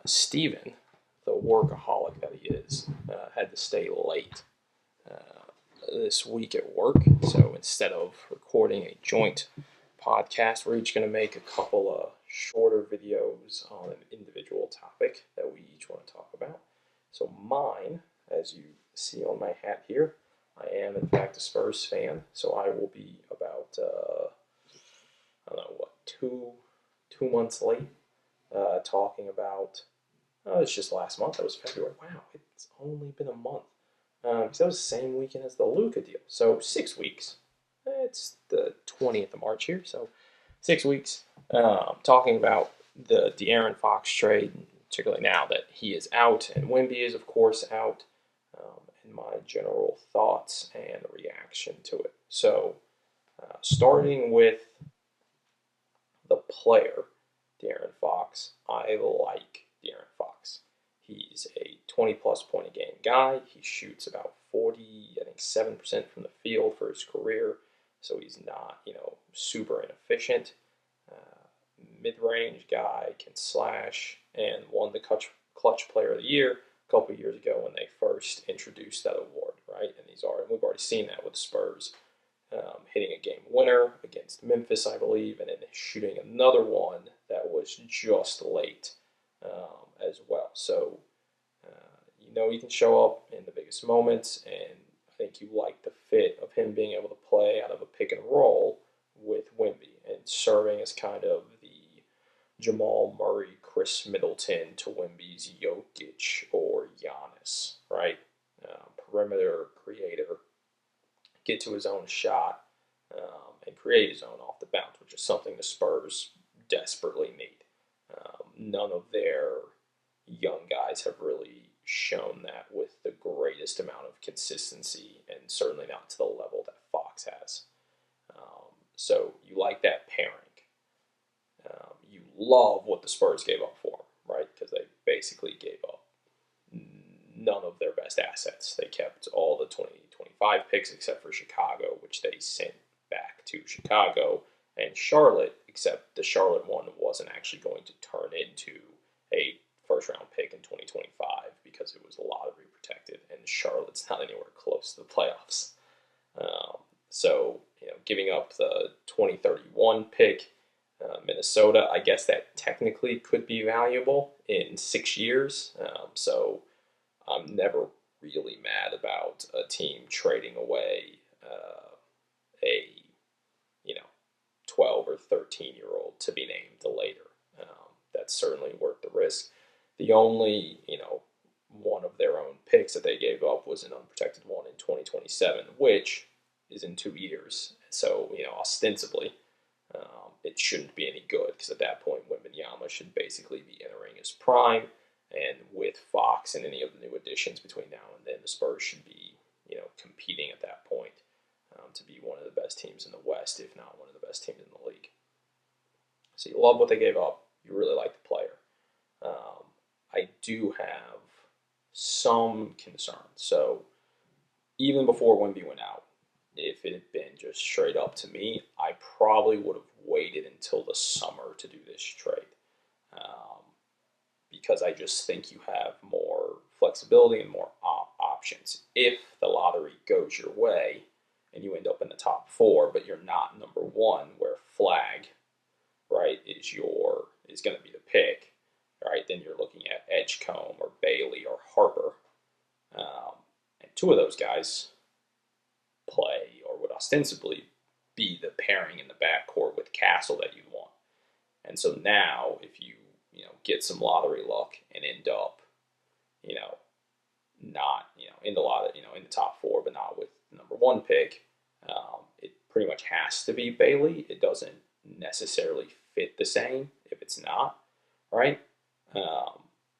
Steven, the workaholic that he is, had to stay late this week at work. So instead of recording a joint podcast, we're each going to make a couple of shorter videos on an individual topic that we each want to talk about. So mine, as you see on my hat here, I am in fact a Spurs fan. So I will be about I don't know what, two months late, talking about. Oh, it's just last month. That was February. Wow, it's only been a month. Because that was the same weekend as the Luca deal. So 6 weeks. It's the 20th of March here, so 6 weeks. Talking about the De'Aaron Fox trade, particularly now that he is out and Wemby is, of course, out, and my general thoughts and reaction to it. So, starting with the player, De'Aaron Fox, I like De'Aaron Fox. He's a 20 plus point a game guy. He shoots about 7% from the field for his career, so he's not, super inefficient. Mid-range guy, can slash, and won the clutch player of the year a couple years ago when they first introduced that award, right? And we've already seen that with Spurs, hitting a game winner against Memphis, I believe, and then shooting another one that was just late, as well. So, you can show up in the biggest moments, and I think you like the fit of him being able to play out of a pick and roll with Wemby and serving as kind of the Jamal Murray, Chris Middleton to Wemby's Jokic or Giannis, right? Perimeter creator, get to his own shot, and create his own off the bounce, which is something the Spurs desperately need. None of their young guys have really shown that with the greatest amount of consistency, and certainly not to the level that Fox has. So you like that pairing. You love what the Spurs gave up for him, right? Because they basically gave up none of their best assets. They kept all the 2025 picks except for Chicago, which they sent back to Chicago, and Charlotte, except the Charlotte one wasn't actually going to turn into a first round pick in 2025 because it was lottery protected, and Charlotte's not anywhere close to the playoffs. So, giving up the 2031 pick, Minnesota, I guess that technically could be valuable in 6 years. So I'm never really mad about a team trading away a 12 or 13-year-old to be named later. That's certainly worth the risk. The only one of their own picks that they gave up was an unprotected one in 2027, which is in 2 years. So ostensibly, it shouldn't be any good because at that point, Wembanyama should basically be entering his prime. And with Fox and any of the new additions between now and then, the Spurs should be, competing at that point, to be one of the best teams in the West, if not one of the best teams in the league. So you love what they gave up. You really like the player. I do have some concern. So even before Wemby went out, if it had been just straight up to me, I probably would have waited until the summer to do this trade. Because I just think you have more flexibility and more options. If the lottery goes your way and you end up in the top 4, but you're not number 1, where Flag, right, is going to be the pick, right? Then you're looking at Edgecombe or Bailey or Harper, and 2 of those guys play or would ostensibly be the pairing in the backcourt with Castle that you want. And so now, if you get some lottery luck and end up, not, in the in the top 4, but not with the number 1 pick, it pretty much has to be Bailey. It doesn't necessarily fit the same if it's not, right?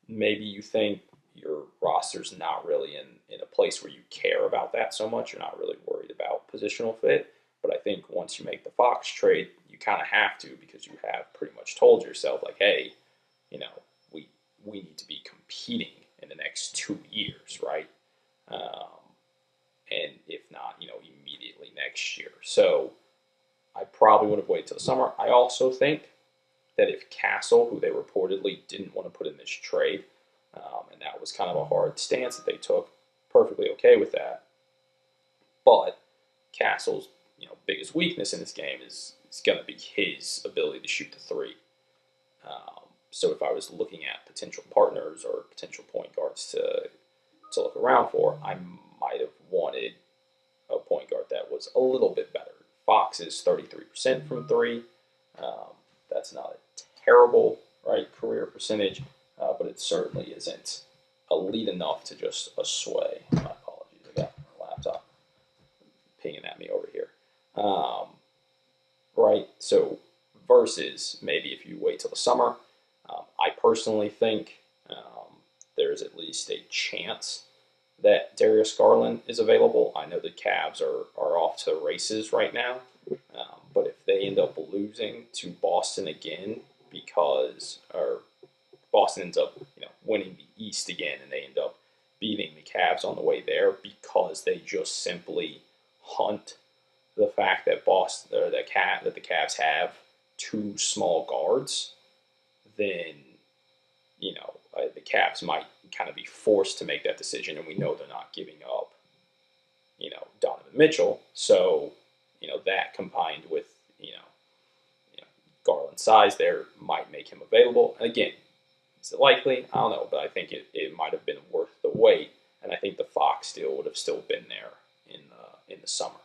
Maybe you think your roster's not really in a place where you care about that so much. You're not really worried about positional fit. But I think once you make the Fox trade, you kind of have to, because you have pretty much told yourself, like, hey, we need to be competing in the next 2 years, right? And if not, immediately next year. So I probably would have waited till the summer. I also think that if Castle, who they reportedly didn't want to put in this trade, and that was kind of a hard stance that they took, perfectly okay with that. But Castle's biggest weakness in this game is going to be his ability to shoot the three. So if I was looking at potential partners or potential point guards to look around for, I might have wanted a point guard that was a little bit better. Fox is 33% from three. That's not a terrible career percentage, but it certainly isn't elite enough to just sway. My apologies, I got my laptop pinging at me over here. So versus maybe if you wait till the summer, I personally think there's at least a chance that Darius Garland is available. I know the Cavs are off to races right now, but if they end up losing to Boston again or Boston ends up winning the East again and they end up beating the Cavs on the way there because they just simply hunt the fact that the Cavs have two small guards, then the Cavs might kind of be forced to make that decision, and we know they're not giving up Donovan Mitchell. So that combined with Garland's size there might make him available. And again, is it likely? I don't know, but I think it might have been worth the wait, and I think the Fox deal would have still been there in the summer.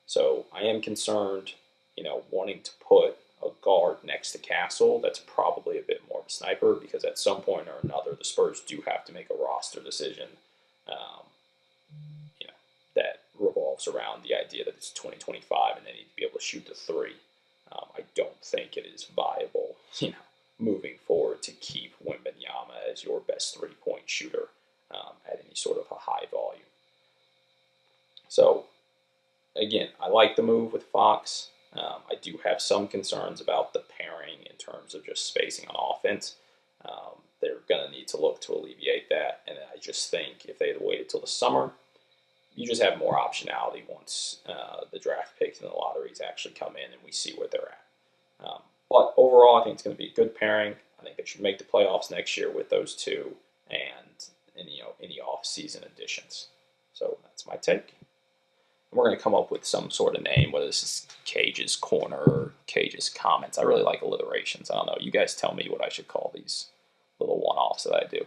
So I am concerned, wanting to put a guard next to Castle that's probably a bit more of a sniper, because at some point or another the Spurs do have to make a roster decision that revolves around the idea that it's 2025 and they need to be able to shoot the three. I don't think it is viable, moving forward to keep Wembanyama as your best three-point shooter at any sort of a high volume. So again, I like the move with Fox. I do have some concerns about the pairing in terms of just spacing on offense. They're going to need to look to alleviate that. And I just think if they had waited till the summer, you just have more optionality once the draft picks and the lotteries actually come in and we see where they're at. But overall, I think it's going to be a good pairing. I think they should make the playoffs next year with those two and any off-season additions. So that's my take. We're going to come up with some sort of name, whether this is Cage's Corner or Cage's Comments. I really like alliterations. I don't know. You guys tell me what I should call these little one-offs that I do.